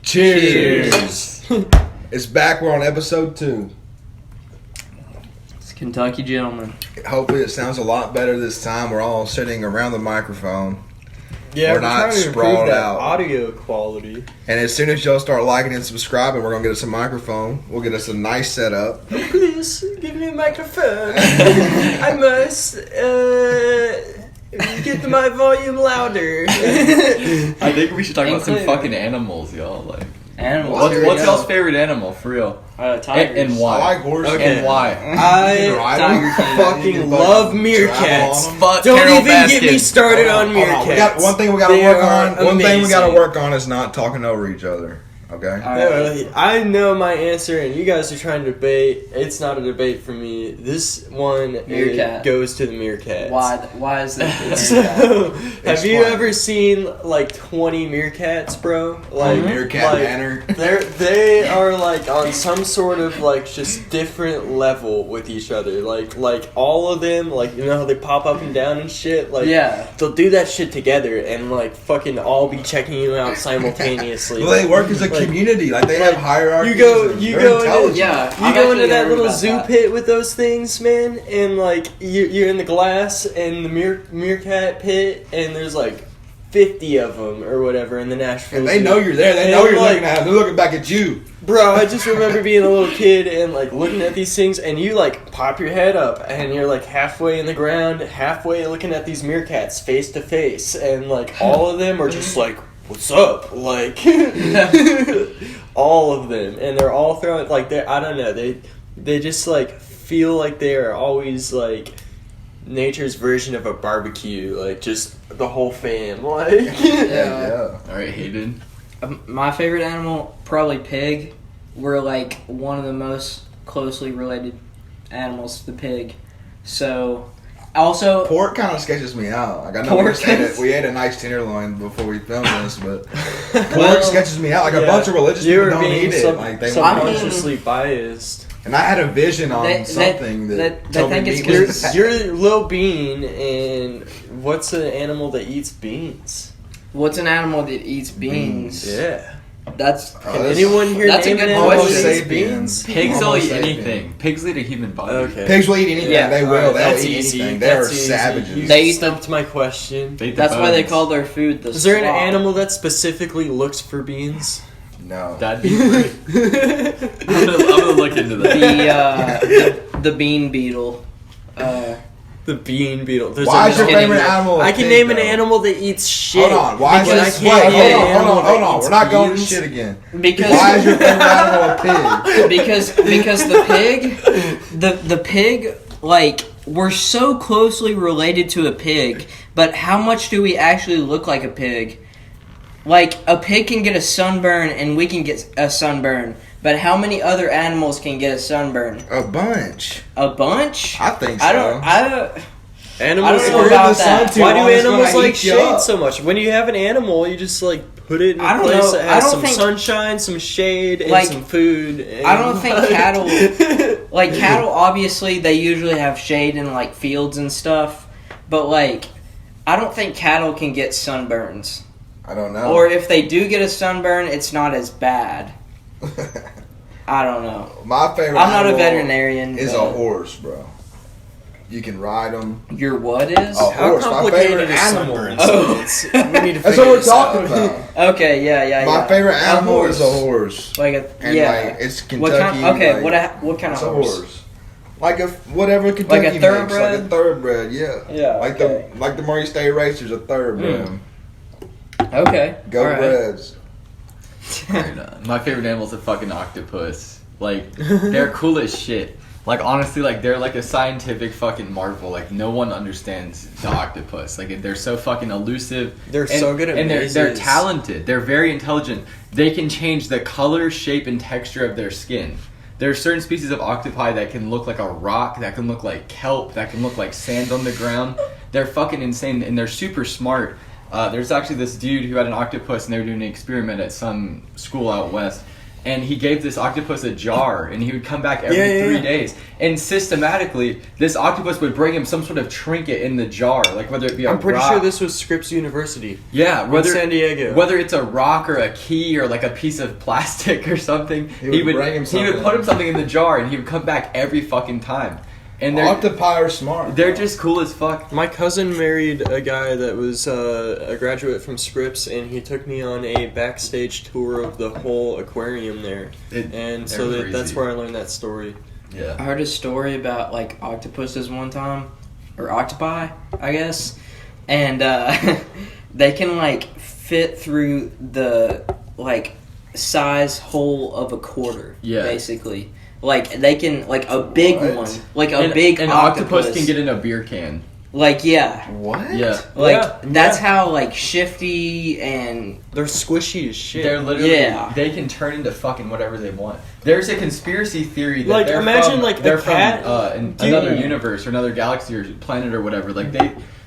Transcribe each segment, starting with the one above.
Cheers. It's back. We're on episode 2. It's Kentucky Gentleman. Hopefully it sounds a lot better this time. We're all sitting around the microphone. Yeah, we're not trying to sprawled improve that out. audio quality. And as soon as y'all start liking and subscribing, we're going to get us a microphone. We'll get us a nice setup. Please, give me a microphone. I must get my volume louder. I think we should talk about some fucking animals, y'all. Like Animals. What's y'all's favorite animal, for real? Tigers. And why? I like horses. Okay. And why? I fucking love meerkats. Fuck Don't Carol even get me Baskin. started on meerkats. One thing we got to They work are on. One thing we got to amazing. work on is not talking over each other. Okay. Yeah, I know my answer, and you guys are trying to debate. It's not a debate for me. This one goes to the meerkats. Why is that? So, have you ever seen like 20 meerkats, bro? Like Meerkat Manor. They are like on some sort of like just different level with each other. Like all of them, like you know how they pop up and down and shit. Like they'll do that shit together and like fucking all be checking you out simultaneously. Well, they work as a community. Like they have hierarchies. You go into that little about zoo that. pit with those things, man, and like you're in the glass and the meerkat pit, and there's like 50 of them or whatever in the Nashville. And they Zoo. know you're there. They And know you're like, looking at them. They're looking back at you. Bro, I just remember being a little kid and like looking at these things, and you like pop your head up, and you're like halfway in the ground, halfway looking at these meerkats face to face, and like all of them are just like, "What's up?" Like all of them, and they're all throwing like I don't know, they just like feel like they are always like nature's version of a barbecue, like just the whole fam, like Yeah. All right, Haydon. My favorite animal, probably pig. We're like one of the most closely related animals to the pig. So, also Pork kind of sketches me out. Like I know we ate a nice tenderloin before we filmed this, but pork sketches me out. Like a bunch of religious people don't eat it. Like they subconsciously biased. And I had a vision on something that told me think meat it's was bad. You're Lil Bean, and what's an animal that eats beans? what's an animal that eats beans? Yeah. That's Can anyone here that's a name good an animal question. that eats Sapiens. beans? Pigs will Homo eat sapien. anything. Pigs will eat a human body. Okay. Pigs will eat anything. Yeah. They will. Alright, They'll that's eat easy. anything. They are That's easy. savages. You They eat stumped my question. They eat the That's why they bones. call their food the Is there an slop. animal that specifically looks for beans? No. That'd be great. I'm gonna look into that. The bean beetle. The bean beetle. There's Why is your kidding. favorite animal? I can name an animal that eats shit. Hold on. Why is because your I can't name an Hold animal on. that We're eats not going to beans. shit again. Because Why is your favorite animal a pig? because the pig, like, we're so closely related to a pig, but how much do we actually look like a pig? Like, a pig can get a sunburn and we can get a sunburn, but how many other animals can get a sunburn? A bunch. A bunch? I think so. I don't Animals I don't know are about in the sun that. too. Why Why do do animals animals like eat you shade up? so much? When you have an animal, you just like put it in a I don't place know. that I has don't some think- sunshine, some shade, and Like, some food. And I don't think cattle... Like, cattle, obviously, they usually have shade in, like, fields and stuff, but, like, I don't think cattle can get sunburns. I don't know. Or if they do get a sunburn, it's not as bad. I don't know. My favorite I'm not a animal veterinarian. is a but horse, bro. You can ride them. Your what is? Oh. How horse, my complicated favorite is animal. sunburns? Oh. We need to That's figure what we're this talking out. about. Okay, yeah. My favorite animal horse. is a horse. Like a And like it's Kentucky. What kind? Okay, like, what kind of it's a horse? horse. Like a whatever Kentucky makes, thoroughbred? like a thoroughbred, yeah. Yeah, Like okay. the Murray State Racers, a thoroughbred. Okay. Go all right. Reds. My favorite animal is a fucking octopus. Like, they're cool as shit. Like, honestly, like, they're like a scientific fucking marvel. Like, no one understands the octopus. Like, they're so fucking elusive. They're so good at and they're mazes. talented. They're very intelligent. They can change the color, shape, and texture of their skin. There are certain species of octopi that can look like a rock, that can look like kelp, that can look like sand on the ground. They're fucking insane, and they're super smart. There's actually this dude who had an octopus, and they were doing an experiment at some school out west. and he gave this octopus a jar, and he would come back every 3 days. And systematically, this octopus would bring him some sort of trinket in the jar, like whether it be a I'm pretty rock. sure this was Scripps University. Yeah, whether in San Diego. Whether it's a rock or a key or like a piece of plastic or something, he would put him something in the jar, and he would come back every fucking time. And octopi are smart. They're just cool as fuck. My cousin married a guy that was a graduate from Scripps, and he took me on a backstage tour of the whole aquarium there. That's where I learned that story. Yeah, I heard a story about like octopuses one time, or octopi, I guess, and they can like fit through the like size hole of a quarter. Yeah, basically. Like, they can, like, a big one. Like, big an octopus can get in a beer can. Like, yeah. What? Yeah. Like, that's how, like, shifty and... They're squishy as shit. They're literally... They can turn into fucking whatever they want. There's a conspiracy theory that they're from another universe or another galaxy or planet or whatever. Like,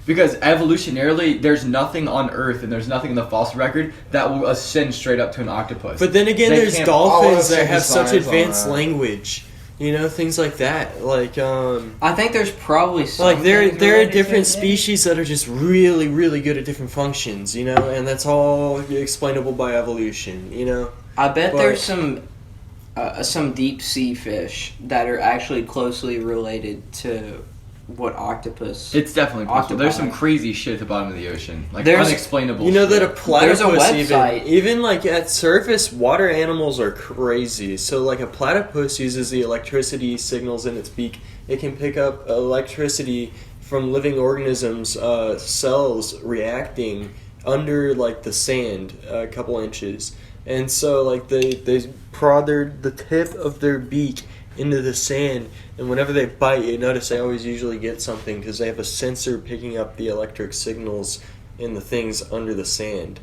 because evolutionarily, there's nothing on Earth and there's nothing in the fossil record that will ascend straight up to an octopus. But then again, there's dolphins that have such advanced language. You know, things like that. Like, I think there's probably some. Like, there are different species that are just really, really good at different functions, you know? And that's all explainable by evolution, you know? I bet there's some deep sea fish that are actually closely related to... what octopus? It's definitely possible. There's some crazy shit at the bottom of the ocean, like unexplainable. You know shit. that a platypus, there's a website. even like at surface, water animals are crazy. So like a platypus uses the electricity signals in its beak. It can pick up electricity from living organisms, cells reacting under like the sand, a couple inches, and so like they prod the tip of their beak into the sand, and whenever they bite, you notice they always usually get something because they have a sensor picking up the electric signals in the things under the sand.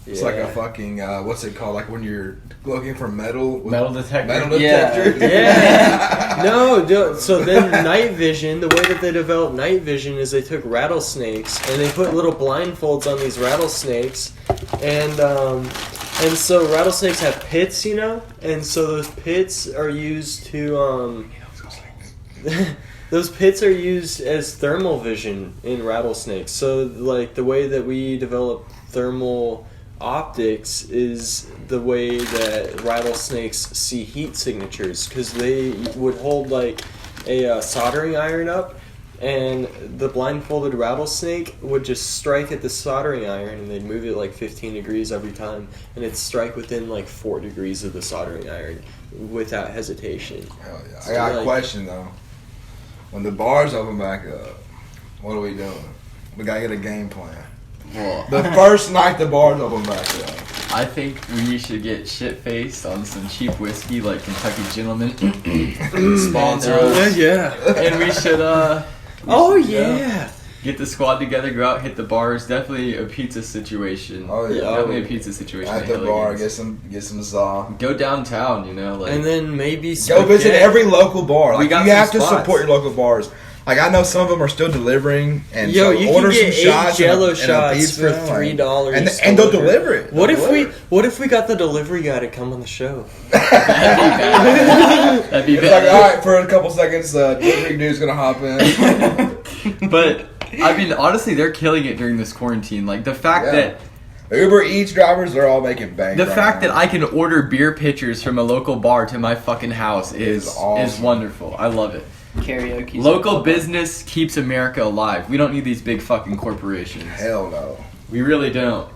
It's like a fucking what's it called? Like when you're looking for metal detector. Metal detector. Yeah. No. So then night vision. The way that they developed night vision is they took rattlesnakes and they put little blindfolds on these rattlesnakes, and so rattlesnakes have pits, you know, and so those pits are used to those pits are used as thermal vision in rattlesnakes. So like the way that we develop thermal optics is the way that rattlesnakes see heat signatures, because they would hold like a soldering iron up, and the blindfolded rattlesnake would just strike at the soldering iron, and they'd move it like 15 degrees every time, and it'd strike within like 4 degrees of the soldering iron without hesitation. Hell yeah. So I got a question though. When the bars open back up, what are we doing? We gotta get a game plan. Well, the first night the bars open back up, I think we should get shit-faced on some cheap whiskey like Kentucky Gentleman. Sponsor us. Yeah. And we should, get the squad together, go out, hit the bars. Definitely a pizza situation. Oh yeah. Definitely a pizza situation. At the bar, get some za. Go downtown, you know, like. And then maybe go visit every local bar. Like, you have to spots. Support your local bars. Like, I know some of them are still delivering, and you order can get some shots, Jello and shots for $3, and they'll deliver it. What if we got the delivery guy to come on the show? That'd be bad. It's like, all right, for a couple seconds, delivery dude's gonna hop in. But I mean, honestly, they're killing it during this quarantine. Like the fact that Uber Eats drivers are all making bank. The fact that I can order beer pitchers from a local bar to my fucking house is wonderful. I love it. Karaoke. Local business keeps America alive. We don't need these big fucking corporations. Hell no. We really don't.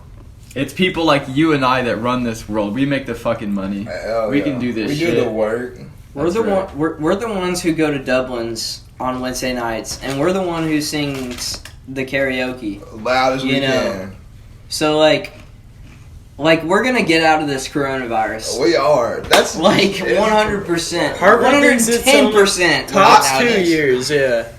It's people like you and I that run this world. We make the fucking money. We can do this shit. We do the work. We're the ones who go to Dublin's on Wednesday nights, and we're the one who sings the karaoke loud as we can. So like we're gonna get out of this coronavirus. We are. That's like 100%, 110%. Top 2 years, yeah.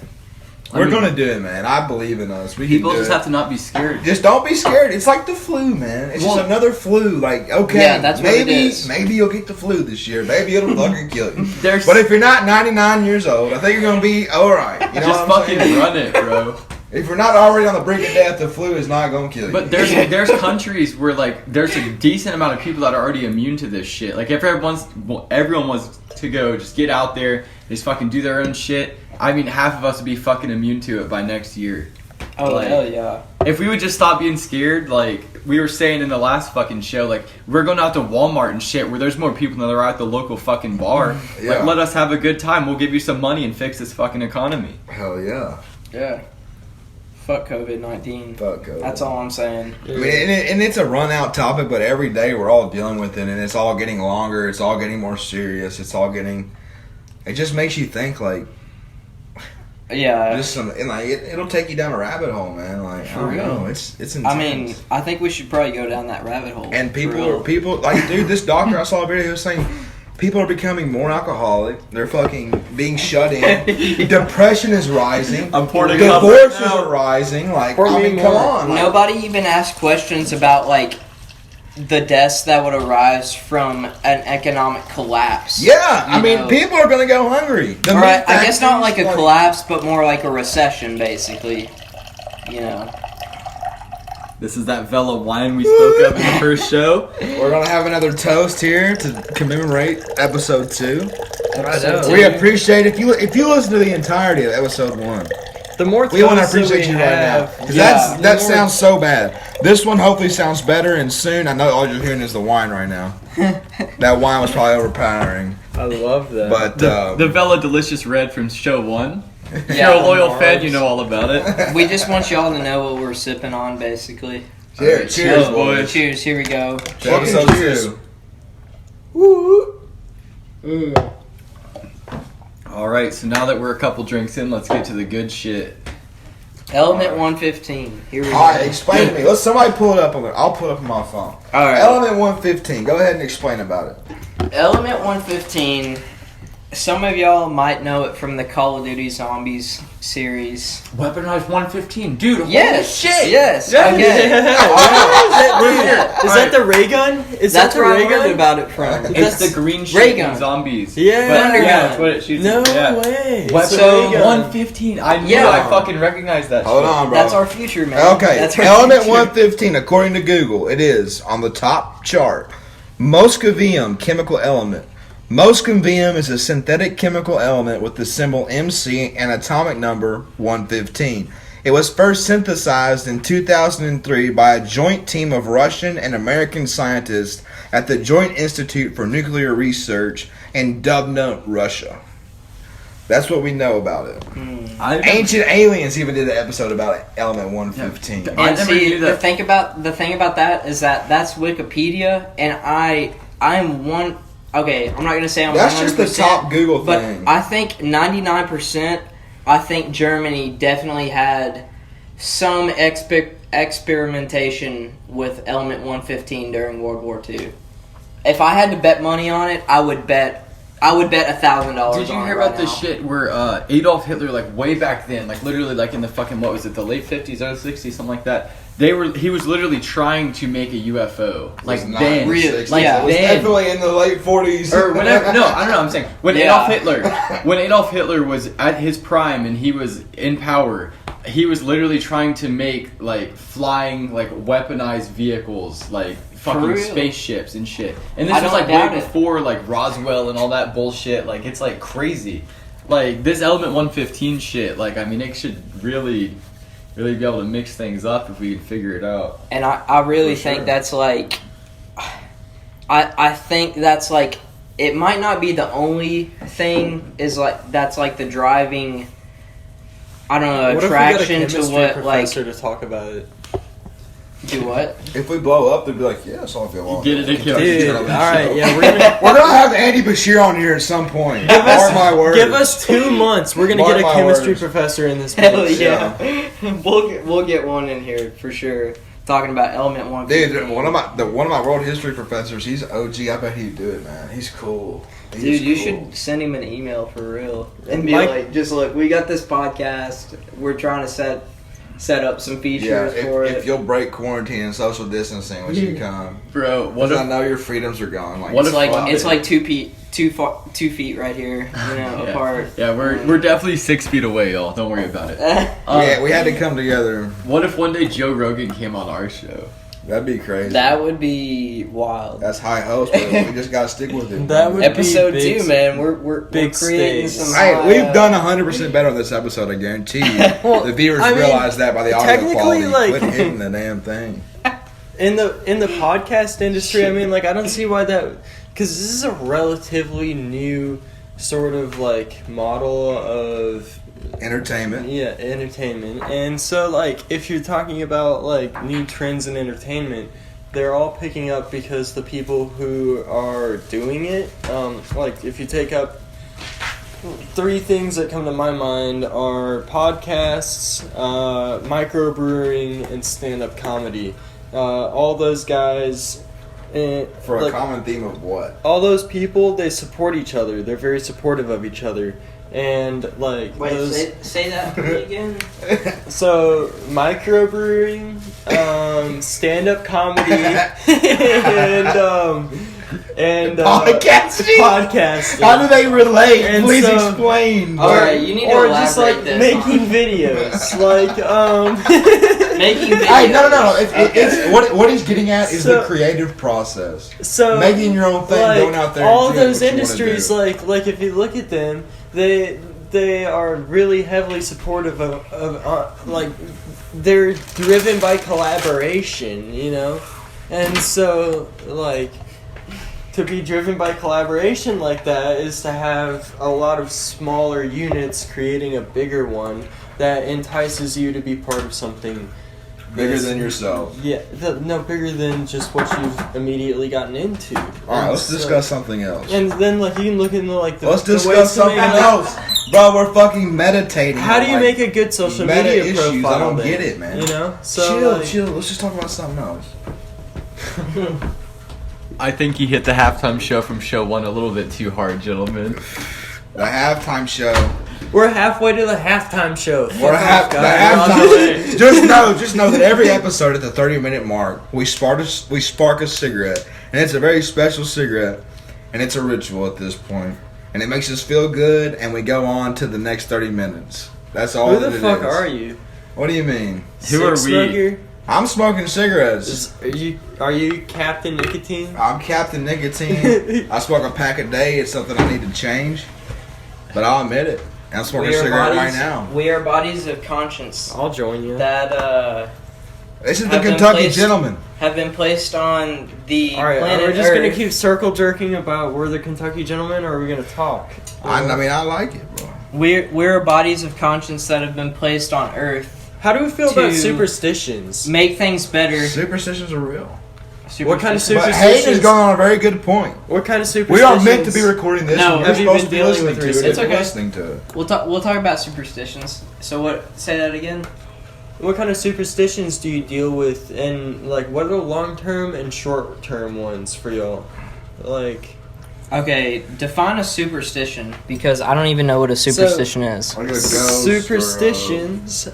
We're gonna do it, man. I believe in us. People just have to not be scared. Just don't be scared. It's like the flu, man. It's just another flu. Like, okay, that's what it is. Maybe you'll get the flu this year. Maybe it'll fucking kill you. But if you're not 99 years old, I think you're gonna be all right. You know just fucking run it, bro. If you're not already on the brink of death, the flu is not going to kill you. But there's countries where like there's a decent amount of people that are already immune to this shit. Like if everyone wants to go, just get out there, just fucking do their own shit. I mean, half of us would be fucking immune to it by next year. Oh, like, hell yeah. If we would just stop being scared, like we were saying in the last fucking show, like we're going out to Walmart and shit where there's more people than there are at the local fucking bar. Yeah. Like let us have a good time. We'll give you some money and fix this fucking economy. Hell yeah. Yeah. Fuck COVID-19. Fuck COVID. That's all I'm saying. I mean, and it's a run-out topic, but every day we're all dealing with it, and it's all getting longer. It's all getting more serious. It just makes you think, like, yeah. It'll take you down a rabbit hole, man. Like, I don't know. It's intense. I mean, I think we should probably go down that rabbit hole. And people, like, dude, this doctor, I saw a video, he was saying, people are becoming more alcoholic. They're fucking being shut in. Depression is rising. Divorces are rising. Like, I mean, come on. Like, nobody even asked questions about, like, the deaths that would arise from an economic collapse. Yeah, I mean, people are going to go hungry. Right, I guess not like a collapse, but more like a recession, basically. You know. This is that Vela wine we spoke of in the first show. We're going to have another toast here to commemorate episode 2. Episode 2. We appreciate if you listen to the entirety of episode 1. The more we want to appreciate you right now. Because that sounds so bad. This one hopefully sounds better, and soon, I know all you're hearing is the wine right now. That wine was probably overpowering. I love that. But the Vela Delicious Red from show 1. If you're a loyal fan, you know all about it. We just want y'all to know what we're sipping on, basically. Cheers, boys. Cheers, here we go. Cheers. Woo! Alright, so now that we're a couple drinks in, let's get to the good shit. Element 115. Here we go. Alright, explain to me. Let's somebody pull it up on there. I'll pull it up on my phone. Alright. Element 115. Go ahead and explain about it. Element 115. Some of y'all might know it from the Call of Duty Zombies series. Weaponized 115. Dude, yes, holy shit! Yes, okay. Yeah. Is that the ray gun? That's where I learned about it from. It's the green ray gun. Zombies. Yeah. That's what it shoots. No way. So 115. I knew I fucking recognized that. Hold on, bro. That's our future, man. Okay. That's our Element future. 115, according to Google, it is on the top chart. Moscovium chemical element. Moscovium is a synthetic chemical element with the symbol MC and atomic number 115. It was first synthesized in 2003 by a joint team of Russian and American scientists at the Joint Institute for Nuclear Research in Dubna, Russia. That's what we know about it. Ancient Aliens even did an episode about Element 115. And see, the thing about that is that that's Wikipedia, and I'm one. Okay, I'm not gonna say I'm. That's 100%, just the top Google thing. But I think 99%. I think Germany definitely had some experimentation with Element 115 during World War II. If I had to bet money on it, I would bet $1,000. Did you hear about this shit where Adolf Hitler, like way back then, like literally like in the fucking, what was it, the late 50s, early 60s, something like that, he was literally trying to make a UFO. Like then. Really? Like it was definitely in the late 40s. Or whenever, no, I don't know, I'm saying, when Adolf Hitler was at his prime and he was in power, he was literally trying to make, like, flying, like, weaponized vehicles, like, fucking spaceships and shit. And this was, like, way before, like, Roswell and all that bullshit. Like, it's, like, crazy. Like, this Element 115 shit, like, I mean, it should really be able to mix things up if we can figure it out. And I really think that's, like... I think that's, like... It might not be the only thing that's, like, the driving... I don't know, attraction to what, like... to talk about it. Do what? If we blow up, they'd be like, yeah, so I'll feel all Get it, dude. All right, yeah, we're gonna have Andy Bashir on here at some point. Mark my words. Give us 2 months. We're gonna get a chemistry professor in this. Hell yeah, we'll get one in here for sure. Talking about Element 115. Dude, one of my world history professors, he's OG. I bet he'd do it, man. He's cool. Dude, you should send him an email for real and be like, just look, we got this podcast. We're trying to set up some features for it. If you'll break quarantine and social distancing when you come, bro. I know your freedoms are gone. Like, it's like two 2 feet right here, apart. Yeah, we're definitely 6 feet away, y'all. Don't worry about it. Yeah, we had to come together. What if one day Joe Rogan came on our show? That'd be crazy. That would be wild. That's high hopes, but we just gotta stick with it. That would episode be 2, man. We're big creating stakes. some. Hey, we've done 100% better on this episode. I guarantee you. The viewers realize that by the audio technically, quality. Quit hitting the damn thing. In the podcast industry, I mean, like, I don't see why that, because this is a relatively new sort of like model of Entertainment. Yeah, entertainment. And so, like, if you're talking about, like, new trends in entertainment, they're all picking up because the people who are doing it, like, if you take up 3 things that come to my mind are podcasts, microbrewing, and stand-up comedy. All those guys... For a common theme of what? All those people, they support each other. They're very supportive of each other. And, like... Wait, say that for me again? So, microbrewing, stand-up comedy, and podcasting? Podcasting. How do they relate? And Please so- explain. Alright, you need to or elaborate just, like, this. making videos. Like, Making videos. Hey, no. It's what he's getting at is the creative process. So, making your own thing, like, going out there. all and doing those what you wanna industries, do. like if you look at them, they are really heavily supportive of like, they're driven by collaboration, and so, like, to be driven by collaboration like that is to have a lot of smaller units creating a bigger one that entices you to be part of something bigger than yourself. Yeah, no, bigger than just what you've immediately gotten into. All right, let's discuss something else. And then, like, you can look into, like, Let's discuss something else, bro. We're fucking meditating. How do you on, make a good social meta media issues? profile? I don't then? get it, man. So chill. Let's just talk about something else. I think you hit the halftime show from show 1 a little bit too hard, gentlemen. The halftime show. We're halfway to the halftime show. We're the halftime. Just know that every episode at the 30-minute mark, we spark a cigarette, and it's a very special cigarette, and it's a ritual at this point, and it makes us feel good, and we go on to the next 30 minutes. That's all. Who the fuck are you? What do you mean? Who are we? Smoker? I'm smoking cigarettes. Are you Captain Nicotine? I'm Captain Nicotine. I smoke a pack a day. It's something I need to change, but I'll admit it. I'm smoking a cigarette right now. We are bodies of conscience. I'll join you. That This is the Kentucky gentleman. Have been placed on the Alright, planet are we just Earth. going to keep circle jerking about we're the Kentucky gentlemen, or are we going to talk? I mean, I like it, bro. We're bodies of conscience that have been placed on Earth. How do we feel about to superstitions? Make things better. Superstitions are real. What kind of But superstitions? Hayden is going on a very good point. What kind of We superstitions? are meant to be recording this. No, and have we're you supposed to been be dealing listening with to it. It's and okay. Listening to it. We'll talk about superstitions. So what? Say that again. What kind of superstitions do you deal with, and, like, what are the long-term and short-term ones for y'all? Like... Okay, define a superstition, because I don't even know what a superstition is. Like a ghost Superstitions,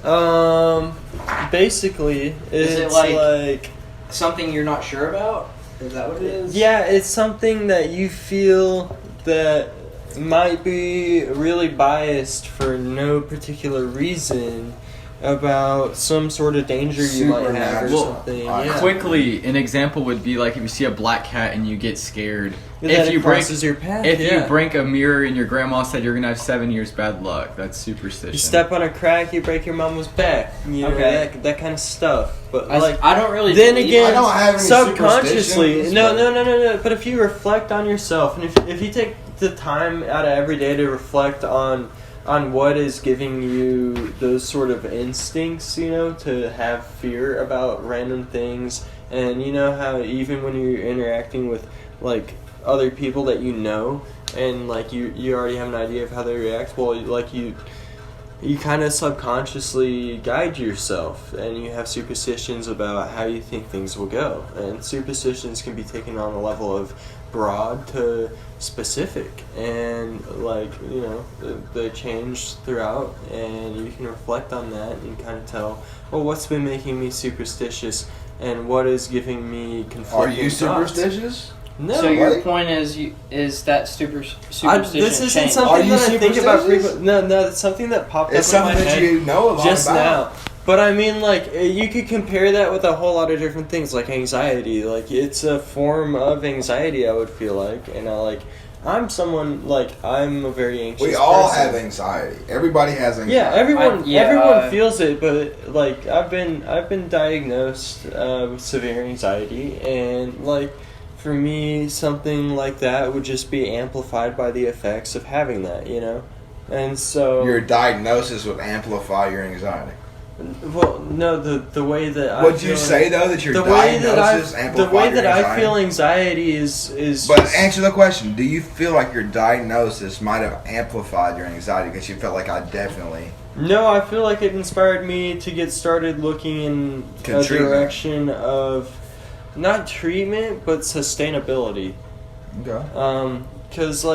basically, Is it it's like- Something you're not sure about? Is that what it is? yeah, it's something that you feel that might be really biased for no particular reason about some sort of danger you might have or Supernatural. something. Well, Yeah. Quickly, an example would be like if you see a black cat and you get scared. That If you it break, crosses your path. if yeah. you break a mirror and your grandma said you're gonna have 7 years bad luck, that's superstition. You step on a crack, you break your mama's back. You know, Okay. that kind of stuff. But I don't really. then believe again, I don't have any subconsciously, superstitions, no. but- But if you reflect on yourself, and if you take the time out of every day to reflect on what is giving you those sort of instincts, to have fear about random things, and you know how even when you're interacting with, like, other people that you know, and, like, you already have an idea of how they react, well, like, you kind of subconsciously guide yourself, and you have superstitions about how you think things will go. And superstitions can be taken on a level of broad to specific, and, like, they change throughout, and you can reflect on that and kind of tell, well, what's been making me superstitious, and what is giving me conflicting Are you thoughts. superstitious? No. So your Right? point is that superstition This isn't changed. something Are you that I think about superstitious? frequently. No, it's something that popped It's up in my something that head you know a lot just about. now. But I mean, like, you could compare that with a whole lot of different things, like anxiety. Like, it's a form of anxiety, I would feel like. And I'm someone, like, I'm a very anxious We all person. have anxiety. Everybody has anxiety. Yeah, everyone I feels it, but like I've been diagnosed with severe anxiety, and like for me, something like that would just be amplified by the effects of having that, you know, and so Your diagnosis would amplify your anxiety. well, no, the way that I Would you say though that your diagnosis amplified the way that your I anxiety? feel anxiety is But just- answer the question: do you feel like your diagnosis might have amplified your anxiety because you felt like I definitely? No, I feel like it inspired me to get started looking in a Treatment. direction of not treatment but sustainability. Okay. Because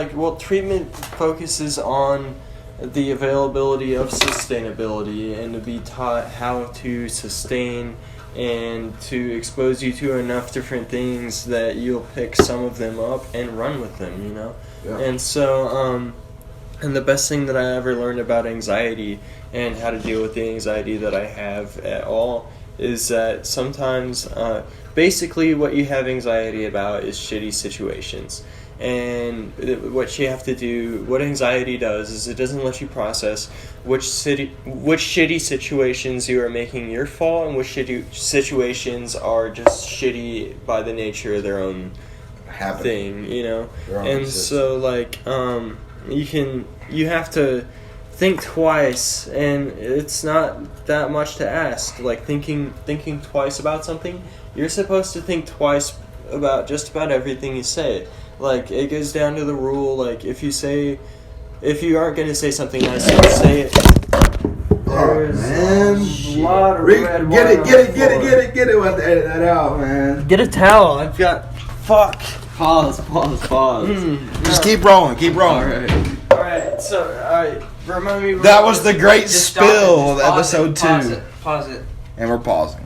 treatment focuses on the availability of sustainability and to be taught how to sustain and to expose you to enough different things that you'll pick some of them up and run with them, you know? Yeah. And so, and the best thing that I ever learned about anxiety and how to deal with the anxiety that I have at all is that sometimes, basically what you have anxiety about is shitty situations. And what you have to do, what anxiety does, is it doesn't let you process which shitty situations you are making your fault and which shitty situations are just shitty by the nature of their own thing, you know. And so you have to think twice, and it's not that much to ask. Like thinking twice about something, you're supposed to think twice about just about everything you say. Like, it goes down to the rule, like, if you aren't going to say something nice, don't say it. There's a lot of red Get it. wine We'll on the floor. have to edit that out, man. Get a towel. I've got... Fuck. Pause. Just keep rolling. Alright. Alright, remind me... That was the great Just stop it, spill just of pause episode it, 2. Pause it. And we're pausing.